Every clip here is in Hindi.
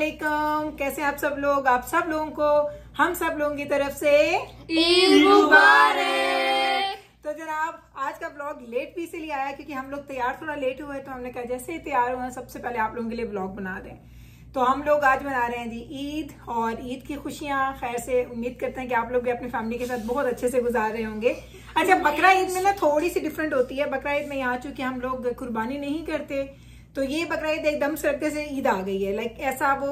वालेकुम, कैसे आप सब लोग? आप सब लोगों को हम सब लोगों की तरफ से ईद मुबारक। तो जनाब आज का ब्लॉग लेट भी इसलिए आया क्योंकि हम लोग तैयार थोड़ा लेट हुए, तो हमने कहा जैसे ही तैयार हुए सबसे पहले आप लोगों के लिए ब्लॉग बना दें। तो हम लोग आज मना रहे हैं जी ईद, और ईद की खुशियां खैर से उम्मीद करते हैं कि आप लोग भी अपनी फैमिली के साथ बहुत अच्छे से गुजार रहे होंगे। अच्छा, बकरा ईद में ना थोड़ी सी डिफरेंट होती है। बकरा ईद में यहाँ चूंकि हम लोग कुर्बानी नहीं करते, तो ये बकरा ईद एकदम से रखते से ईद आ गई है। लाइक ऐसा वो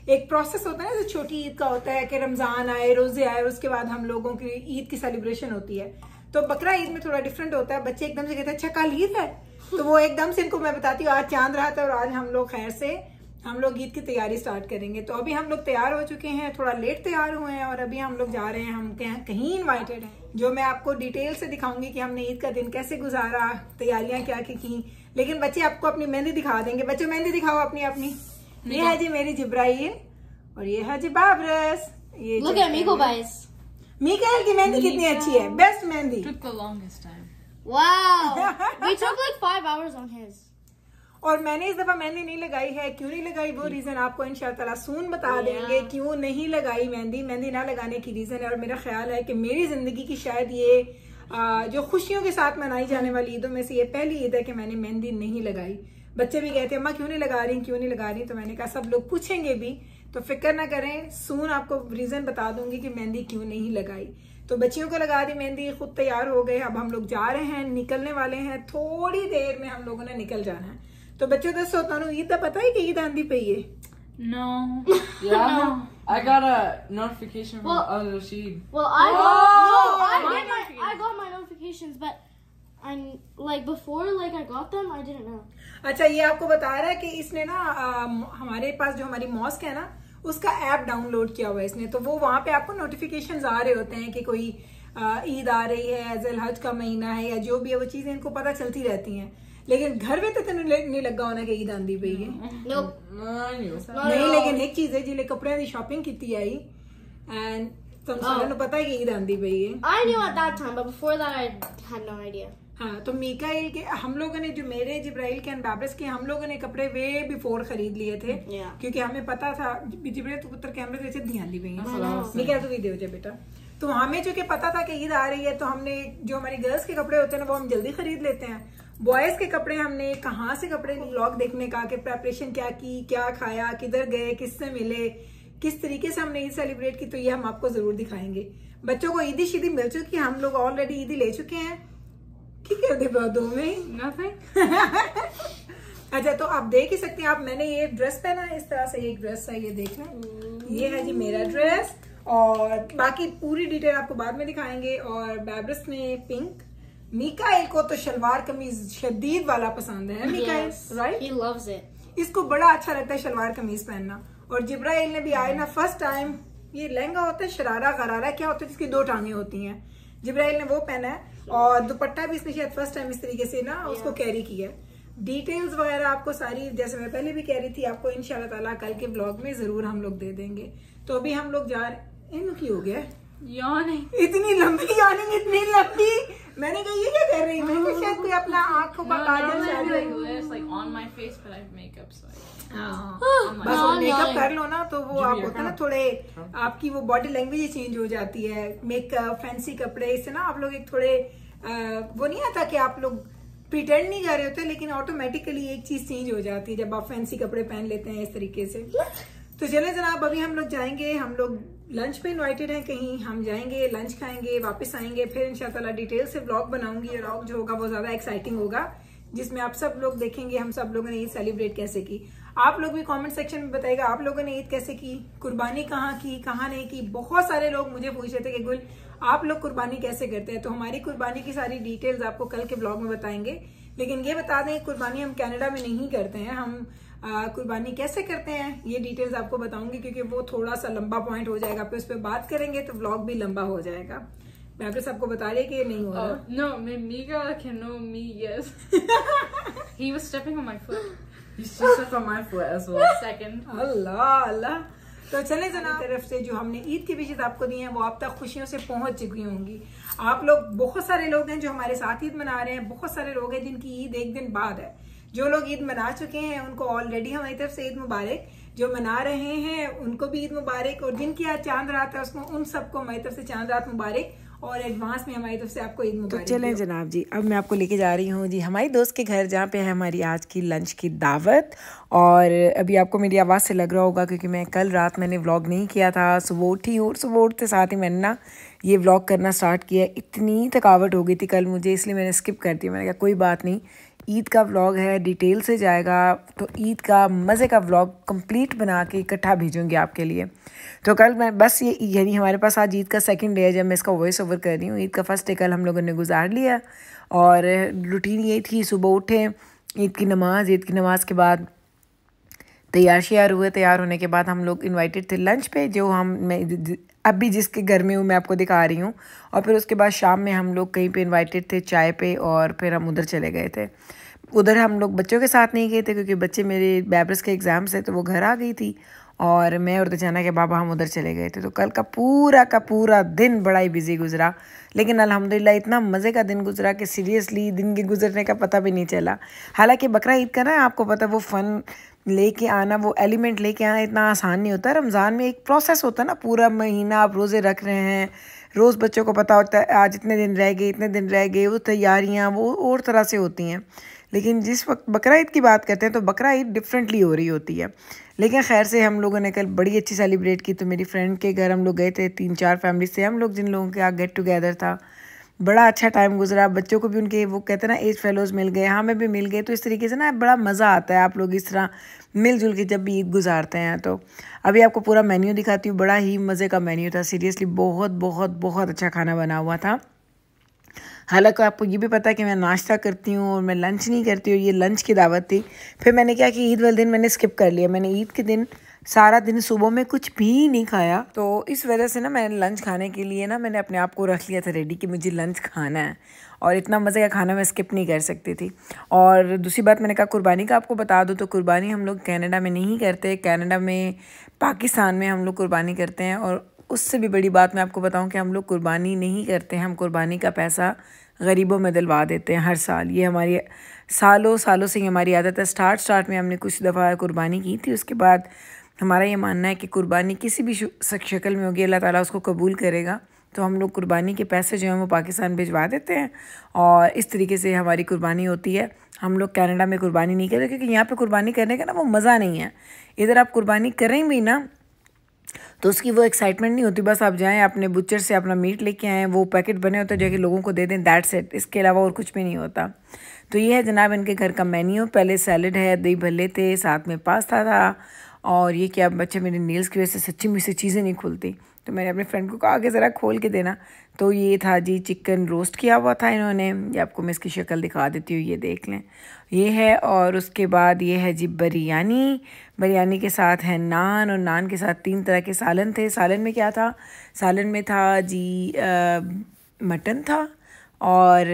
एक प्रोसेस होता है ना, जो छोटी ईद का होता है कि रमजान आए, रोजे आए, उसके बाद हम लोगों की ईद की सेलिब्रेशन होती है। तो बकरा ईद में थोड़ा डिफरेंट होता है। बच्चे एकदम से कहते हैं अच्छा कल ईद है, तो वो एकदम से इनको मैं बताती हूँ आज चांद रात है और आज हम लोग खैर से हम लोग ईद की तैयारी स्टार्ट करेंगे। तो अभी हम लोग तैयार हो चुके हैं, थोड़ा लेट तैयार हुए हैं और अभी हम लोग जा रहे हैं, हम कहीं इनवाइटेड हैं, जो मैं आपको डिटेल से दिखाऊंगी कि हमने ईद का दिन कैसे गुजारा, तैयारियां क्या की। लेकिन बच्चे आपको अपनी मेहंदी दिखा देंगे। बच्चों मेहंदी दिखाओ अपनी अपनी। ये है जी मेरी जिब्राइल और ये है जी बाबरस। ये Look at Miko guys. मीकाएल की मेहंदी कितनी अच्छी है, best mehndi. Took the longest time. Wow. We took like 5 hours on his. और मैंने इस दफा मेहंदी नहीं लगाई है। क्यों नहीं लगाई वो रीजन आपको इंशाअल्लाह सून बता देंगे क्यों नहीं लगाई मेहंदी। मेहंदी ना लगाने की रीजन है, और मेरा ख्याल है कि मेरी जिंदगी की शायद ये जो खुशियों के साथ मनाई जाने वाली ईदों में से ये पहली ईद है कि मैंने मेहंदी नहीं लगाई। बच्चे भी कहते हैं अम्मा क्यों नहीं लगा रही, क्यों नहीं लगा रही। तो मैंने कहा सब लोग पूछेंगे भी, तो फिक्र ना करें, सून आपको रीजन बता दूंगी कि मेहंदी क्यों नहीं लगाई। तो बच्चियों को लगा दी मेहंदी, खुद तैयार हो गए। अब हम लोग जा रहे हैं, निकलने वाले हैं, थोड़ी देर में हम लोगों ने निकल जाना है। तो बच्चों दसो तुहानू ईद का पता है कि ईद आंदी पई है? No. Yeah, No. I got a notification from Well- Al-Rashid. Well, I Oh, got my I got my notifications, but I'm like before like I got them, I didn't know. अच्छा, ये आपको बता रहा है कि इसने ना हमारे पास जो हमारी मॉस्क है ना, उसका ऐप डाउनलोड किया हुआ है इसने। तो वो वहां पे आपको नोटिफिकेशंस आ रहे होते हैं कि कोई ईद आ रही है, ज़ुल हज का महीना है, या जो भी है वो चीजें इनको पता चलती रहती हैं। लेकिन घर में तो तेन नहीं लगा होना कि ईद आंदी पई है। Nope. No, I knew. नहीं, लेकिन एक चीज है जिले कपड़े की शॉपिंग की आई एंड तुम सारे पता है कि ईद आंदी पई है। I knew at that time, but before that I had no idea. हाँ, तो मीकाएल के हम लोगों ने, जो मेरे जिब्राइल के एंड बाबरस के, हम लोगों ने कपड़े वे बिफोर खरीद लिए थे। Yeah. क्योंकि हमें पता था जिब्राइल तो पुत्र कैमरे से ध्यान दी पई I know. मीका तो वीडियो जो बेटा। तो हमें जो कि पता था कि ईद आ रही है, तो हमने जो हमारी गर्ल्स के कपड़े होते हैं ना वो हम जल्दी खरीद लेते हैं। बॉयज के कपड़े हमने कहाँ से कपड़े व्लॉग देखने का, कि प्रेपरेशन क्या की, क्या खाया, किधर गए, किससे मिले, किस तरीके से हमने ईद सेलिब्रेट की, तो ये हम आपको जरूर दिखाएंगे। बच्चों को ईदी शीदी मिल चुकी है, हम लोग ऑलरेडी ईदी ले चुके हैं। क्या कर दे दो में Nothing. अच्छा, तो आप देख ही सकते हैं आप, मैंने ये ड्रेस पहना है इस तरह से, एक ड्रेस है, ये देख लें, ये है जी मेरा ड्रेस। और बाकी पूरी डिटेल आपको बाद में दिखाएंगे। और बैबरस ने पिंक, मीकाएल को तो शलवार कमीज शदीद वाला पसंद है मीकाएल, Yes. Right? He loves it. इसको बड़ा अच्छा लगता है शलवार कमीज पहनना। और जिब्राइल ने भी आए ना फर्स्ट टाइम, ये लहंगा होता है शरारा गरारा क्या होता है जिसकी 2 टांगे होती हैं, जिब्राइल ने वो पहना है। और दुपट्टा भी इसने शायद फर्स्ट टाइम इस तरीके से ना उसको कैरी किया है। डिटेल्स वगैरह आपको सारी, जैसे मैं पहले भी कह रही थी, आपको इंशाल्लाह ताला कल के ब्लॉग में जरूर हम लोग दे देंगे। तो अभी हम लोग जा रहे, इन की हो गया Yawning. इतनी लंबी यानी इतनी लंबी, मैंने कहा ये क्या कर रही है, मैं कहा शायद कोई अपना आंखों का No, काजल normally I शायद do like this, like on my face, but I have makeup, so हाँ, on my बस वो हाँ, मेकअप नहीं। कर लो ना, तो वो जी, आप ये होता है ना हाँ। थोड़े आपकी वो बॉडी लैंग्वेज ही चेंज हो जाती है। मेकअप, फैंसी कपड़े, इससे ना आप लोग एक थोड़े वो नहीं आता कि आप लोग प्रिटेंड नहीं कर रहे होते, लेकिन ऑटोमेटिकली एक चीज चेंज हो जाती है जब आप फैंसी कपड़े पहन लेते हैं इस तरीके से। तो चले जनाब, अभी हम लोग जाएंगे, हम लोग लंच पे इनवाइटेड हैं कहीं, हम जाएंगे, लंच खाएंगे, वापस आएंगे, फिर इंशाल्लाह डिटेल से व्लॉग बनाऊंगी। और व्लॉग जो होगा वो ज्यादा एक्साइटिंग होगा, जिसमें आप सब लोग देखेंगे हम सब लोगों ने ईद सेलिब्रेट कैसे की। आप लोग भी कमेंट सेक्शन में बताइएगा आप लोगों ने ईद कैसे की, कुर्बानी कहाँ की, कहाँ नहीं की। बहुत सारे लोग मुझे पूछ रहे थे कि गुल आप लोग कुर्बानी कैसे करते हैं। तो हमारी कुर्बानी की सारी डिटेल्स आपको कल के ब्लॉग में बताएंगे। लेकिन ये बता दें, कुर्बानी हम कनाडा में नहीं करते हैं। हम कुर्बानी कैसे करते हैं ये डिटेल्स आपको बताऊंगी, क्योंकि वो थोड़ा सा लंबा पॉइंट हो जाएगा, फिर उस पर बात करेंगे तो व्लॉग भी लंबा हो जाएगा। मैं आपको सबको बता रही है कि ये नहीं हो रहा। no, Mika can know me, yes. He was stepping on my foot. She stepped on my foot as well. Second. अल्लाह अल्लाह। तो चले जनाब, तरफ से जो हमने ईद की विशेष आपको दी है वो आप तक खुशियों से पहुंच चुकी होंगी। आप लोग, बहुत सारे लोग हैं जो हमारे साथ ईद मना रहे हैं, बहुत सारे लोग हैं जिनकी ईद एक दिन बाद है। जो लोग ईद मना चुके हैं उनको ऑलरेडी हमारी तरफ से ईद मुबारक। जो मना रहे हैं उनको भी ईद मुबारक, और जिनकी आज चांद रात है उसको उन सबको हमारी तरफ से चांद रात मुबारक, और एडवांस में हमारी तरफ से आपको ईद मुबारक। तो चलें जनाब जी, अब मैं आपको लेके जा रही हूँ जी हमारी दोस्त के घर, जहाँ पे है हमारी आज की लंच की दावत। और अभी आपको मेरी आवाज़ से लग रहा होगा क्योंकि मैं कल रात मैंने व्लॉग नहीं किया था, सुबह उठी और सुबह उठते साथ ही मैंने ना ये व्लॉग करना स्टार्ट किया। इतनी थकावट हो गई थी कल मुझे, इसलिए मैंने स्किप कर दिया। मैंने कहा कोई बात नहीं, ईद का व्लॉग है, डिटेल से जाएगा, तो ईद का मज़े का व्लॉग कंप्लीट बना के इकट्ठा भेजूँगी आपके लिए। तो कल मैं बस ये यानी हमारे पास आज ईद का सेकंड डे है जब मैं इसका वॉइस ओवर कर रही हूँ। ईद का फर्स्ट डे कल हम लोगों ने गुजार लिया और रूटीन ये थी, सुबह उठे, ईद की नमाज़ के बाद तैयार श्यार हुए। तैयार होने के बाद हम लोग इनवाइटेड थे लंच पे, जो मैं अभी जिसके घर में हूँ मैं आपको दिखा रही हूँ। और फिर उसके बाद शाम में हम लोग कहीं पे इनवाइटेड थे चाय पे, और फिर हम उधर चले गए थे। उधर हम लोग बच्चों के साथ नहीं गए थे क्योंकि बच्चे मेरे बैबरस के एग्ज़ाम्स है, तो वो घर आ गई थी और मैं और दजाना के बाबा हम उधर चले गए थे। तो कल का पूरा दिन बड़ा ही बिजी गुजरा, लेकिन अल्हम्दुलिल्लाह इतना मज़े का दिन गुजरा कि सीरियसली दिन के गुजरने का पता भी नहीं चला। हालांकि बकरा ईद का ना आपको पता, वो फ़न लेके आना, वो एलिमेंट लेके आना इतना आसान नहीं होता। रमज़ान में एक प्रोसेस होता है ना, पूरा महीना आप रोज़े रख रहे हैं, रोज़ बच्चों को पता होता है आज इतने दिन रह गए, वो तैयारियाँ वो और तरह से होती हैं। लेकिन जिस वक्त बकरा ईद की बात करते हैं तो बकरा ईद डिफरेंटली हो रही होती है। लेकिन खैर से हम लोगों ने कल बड़ी अच्छी सेलिब्रेट की। तो मेरी फ्रेंड के घर हम लोग गए थे, 3-4 फैमिली से हम लोग, जिन लोगों के यहाँ गेट टुगेदर था। बड़ा अच्छा टाइम गुजरा, बच्चों को भी उनके वो कहते हैं ना एज फेलोज़ मिल गए, हमें भी मिल गए। तो इस तरीके से ना बड़ा मज़ा आता है, आप लोग इस तरह मिलजुल के जब भी ईद गुजारते हैं। तो अभी आपको पूरा मेन्यू दिखाती हूँ, बड़ा ही मज़े का मेन्यू था, सीरियसली बहुत अच्छा खाना बना हुआ था। हालांकि आपको ये भी पता है कि मैं नाश्ता करती हूँ और मैं लंच नहीं करती हूँ, ये लंच की दावत थी। फिर मैंने क्या कि ईद वाले दिन मैंने स्किप कर लिया, मैंने ईद के दिन सारा दिन सुबह में कुछ भी नहीं खाया। तो इस वजह से ना मैंने लंच खाने के लिए ना मैंने अपने आप को रख लिया था रेडी कि मुझे लंच खाना है, और इतना मज़े का खाना मैं स्किप नहीं कर सकती थी। और दूसरी बात मैंने कहा कुर्बानी का आपको बता दूँ, तो कुर्बानी हम लोग कनाडा में नहीं करते, कनाडा में पाकिस्तान में हम लोग कुर्बानी करते हैं। और उससे भी बड़ी बात मैं आपको बताऊं कि हम लोग कुर्बानी नहीं करते हैं, हम कुर्बानी का पैसा गरीबों में दिलवा देते हैं हर साल। ये हमारी सालों से ही हमारी आदत है। स्टार्ट में हमने कुछ दफ़ा कुर्बानी की थी, उसके बाद हमारा ये मानना है कि कुर्बानी किसी भी शक्ल में होगी अल्लाह ताला उसको कबूल करेगा। तो हम लोग कुर्बानी के पैसे जो हैं वो पाकिस्तान भिजवा देते हैं, और इस तरीके से हमारी कुर्बानी होती है। हम लोग कनाडा में कुर्बानी नहीं करते क्योंकि यहाँ पे कुर्बानी करने का ना वो मज़ा नहीं है। इधर आप कुर्बानी करें भी ना तो उसकी वो एक्साइटमेंट नहीं होती, बस आप जाएं अपने बुचर से अपना मीट लेके आएँ, वो पैकेट बने होते हैं जो कि लोगों को दे दें, दैट्स इट, इसके अलावा और कुछ भी नहीं होता। तो ये है जनाब इनके घर का मेन्यू। पहले सैलड है, दही भल्ले थे, साथ में पास्ता था, और ये क्या बच्चे मेरे नील्स की वजह से सच्ची मुझसे चीज़ें नहीं खुलती, तो मैंने अपने फ्रेंड को कहा कि ज़रा खोल के देना। तो ये था जी चिकन रोस्ट किया हुआ था इन्होंने, ये आपको मैं इसकी शक्ल दिखा देती हूँ, ये देख लें, ये है। और उसके बाद ये है जी बिरयानी के साथ है नान, और नान के साथ 3 तरह के सालन थे। सालन में क्या था? सालन में था जी मटन था, और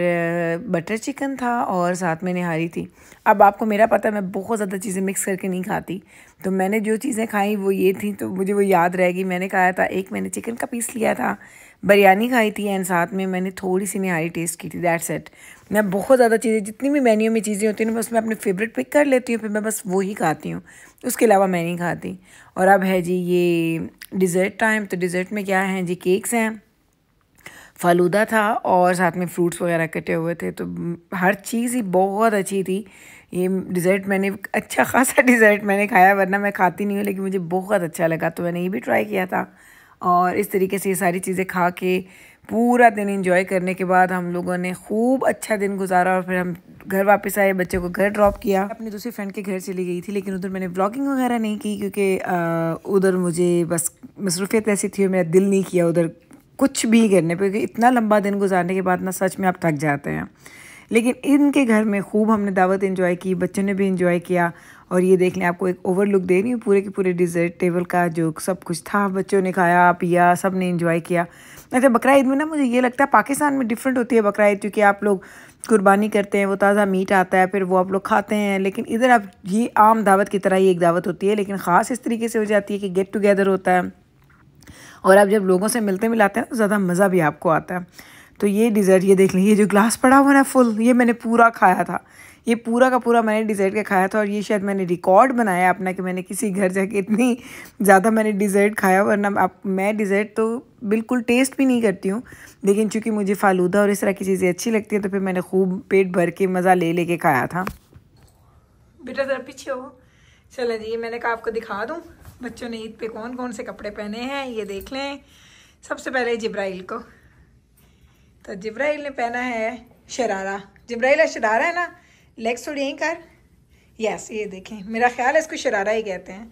बटर चिकन था, और साथ में निहारी थी। अब आपको मेरा पता है मैं बहुत ज़्यादा चीज़ें मिक्स करके नहीं खाती, तो मैंने जो चीज़ें खाई वो ये थी, तो मुझे वो याद रहेगी। मैंने खाया था, एक मैंने चिकन का पीस लिया था, बिरयानी खाई थी, एंड साथ में मैंने थोड़ी सी निहारी टेस्ट की थी, दैट्स इट। मैं बहुत ज़्यादा चीज़ें, जितनी भी मेन्यू में चीज़ें होती हैं ना, उसमें अपने फेवरेट पिक कर लेती हूँ, फिर मैं बस वो ही खाती हूँ, उसके अलावा मैं नहीं खाती। और अब है जी ये डिज़र्ट टाइम। तो डिज़र्ट में क्या है जी, केक्स हैं, फालूदा था, और साथ में फ्रूट्स वगैरह कटे हुए थे। तो हर चीज़ ही बहुत अच्छी थी। ये डिज़र्ट मैंने अच्छा खासा डिज़र्ट मैंने खाया, वरना मैं खाती नहीं हूँ, लेकिन मुझे बहुत अच्छा लगा, तो मैंने ये भी ट्राई किया था। और इस तरीके से ये सारी चीज़ें खा के पूरा दिन एंजॉय करने के बाद हम लोगों ने खूब अच्छा दिन गुजारा, और फिर हम घर वापस आए, बच्चे को घर ड्रॉप किया। अपनी दूसरी फ्रेंड के घर चली गई थी, लेकिन उधर मैंने व्लॉगिंग वगैरह नहीं की क्योंकि उधर मुझे बस मसरूफियत ऐसी थी और मेरा दिल नहीं किया उधर कुछ भी करने पे, क्योंकि इतना लंबा दिन गुजारने के बाद ना सच में आप थक जाते हैं। लेकिन इनके घर में खूब हमने दावत एंजॉय की, बच्चों ने भी एंजॉय किया। और ये देख लें, आपको एक ओवरलुक दे रही हूँ पूरे के पूरे डिज़र्ट टेबल का, जो सब कुछ था बच्चों ने खाया पिया, सब ने एंजॉय किया। अच्छा, बकरा ईद में ना मुझे ये लगता है पाकिस्तान में डिफरेंट होती है बकरा ईद, क्योंकि आप लोग कुर्बानी करते हैं, वो ताज़ा मीट आता है, फिर वो आप लोग खाते हैं। लेकिन इधर आप ये आम दावत की तरह ही एक दावत होती है, लेकिन ख़ास इस तरीके से हो जाती है कि गेट टुगेदर होता है, और आप जब लोगों से मिलते मिलाते हैं तो ज़्यादा मज़ा भी आपको आता है। तो ये डिज़र्ट, ये देख लें, ये जो ग्लास पड़ा हुआ ना फुल, ये मैंने पूरा खाया था, ये पूरा का पूरा मैंने डिज़र्ट का खाया था। और ये शायद मैंने रिकॉर्ड बनाया अपना कि मैंने किसी घर जाके इतनी ज़्यादा मैंने डिज़र्ट खाया, वरना मैं डिज़र्ट तो बिल्कुल टेस्ट भी नहीं करती हूँ, लेकिन चूँकि मुझे फालूदा और इस तरह की चीज़ें अच्छी लगती हैं तो फिर मैंने खूब पेट भर के मज़ा ले लेके खाया था। बेटा ज़रा पीछे हो। चलो जी, मैंने कहा आपको दिखा दूँ बच्चों ने ईद पे कौन कौन से कपड़े पहने हैं, ये देख लें। सबसे पहले जिब्राइल को, तो जिब्राइल ने पहना है शरारा। जिब्राइल शरारा है ना, लेग्स थोड़ी यहीं कर, यस, ये देखें, मेरा ख्याल है इसको शरारा ही कहते हैं।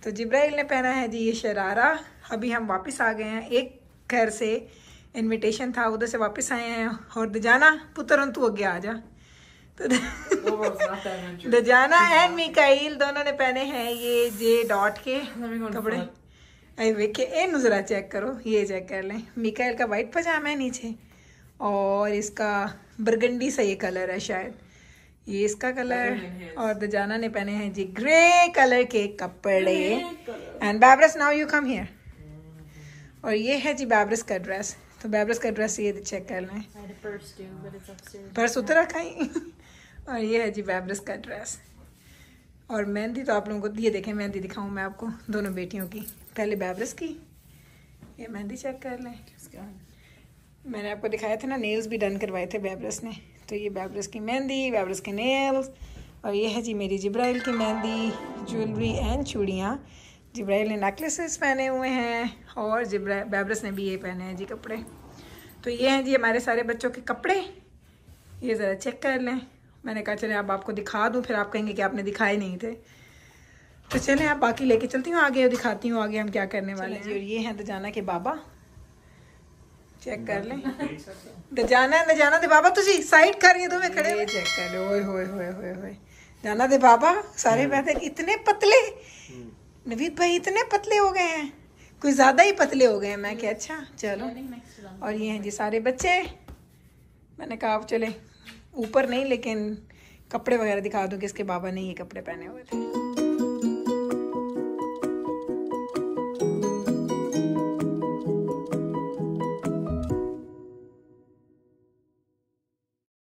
तो जिब्राइल ने पहना है जी ये शरारा। अभी हम वापस आ गए हैं, एक घर से इनविटेशन था, उधर से वापस आए हैं। और दजाना पुत्र तू आगे आ जा। तो दजाना एंड मिकाइल दोनों ने पहने हैं ये जे डॉट के कपड़े। अरे वेखे ए नजरा चेक करो, ये चेक कर लें। मिकाइल का वाइट पजामा है नीचे और इसका बरगंडी सा ये कलर है शायद, ये इसका कलर। और दजाना ने पहने हैं जी ग्रे कलर के कपड़े। एंड बैब्रस नाउ यू कम हियर। और ये है जी बैब्रस का ड्रेस। तो बैब्रस का ड्रेस ये चेक कर लें, पर्स उतर रखा ही। और ये है जी बैब्रस का ड्रेस। और मेहंदी तो आप लोगों को ये देखें, मेहंदी दिखाऊं मैं आपको दोनों बेटियों की। पहले बैब्रस की, ये मेहंदी चेक कर लें। मैंने आपको दिखाया था ना, नेल्स भी डन करवाए थे बैब्रस ने। तो ये बैब्रस की मेहंदी, बैब्रस के नेल्स। और ये है जी मेरी जिब्राइल की मेहंदी, ज्वेलरी एंड चूड़ियाँ। जिब्राइल ने नेकलेसेस पहने हुए हैं और बैब्रस ने भी ये पहने हैं जी कपड़े। तो ये हैं जी हमारे सारे बच्चों के कपड़े, ये ज़रा चेक कर लें। मैंने कहा चले अब आपको दिखा दूँ, फिर आप कहेंगे कि आपने दिखाए नहीं थे। तो चलें आप बाकी लेके चलती हूँ आगे, दिखाती हूँ आगे हम क्या करने वाले हैं जी। और ये हैं दजाना के बाबा, चेक कर लें। दजाना दे बाबा, तुझी साइड कर रही है, तुम्हें खड़े हुए चेक कर लो। ओए होए होए होए होए, जाना दे बाबा। सारे बैठे इतने पतले, नवीद भाई इतने पतले हो गए हैं, कुछ ज्यादा ही पतले हो गए हैं। मैं क्या अच्छा चलो। और ये हैं जी सारे बच्चे। मैंने कहा आप चले ऊपर नहीं, लेकिन कपड़े वगैरह दिखा दूं कि इसके बाबा ने ये कपड़े पहने हुए थे।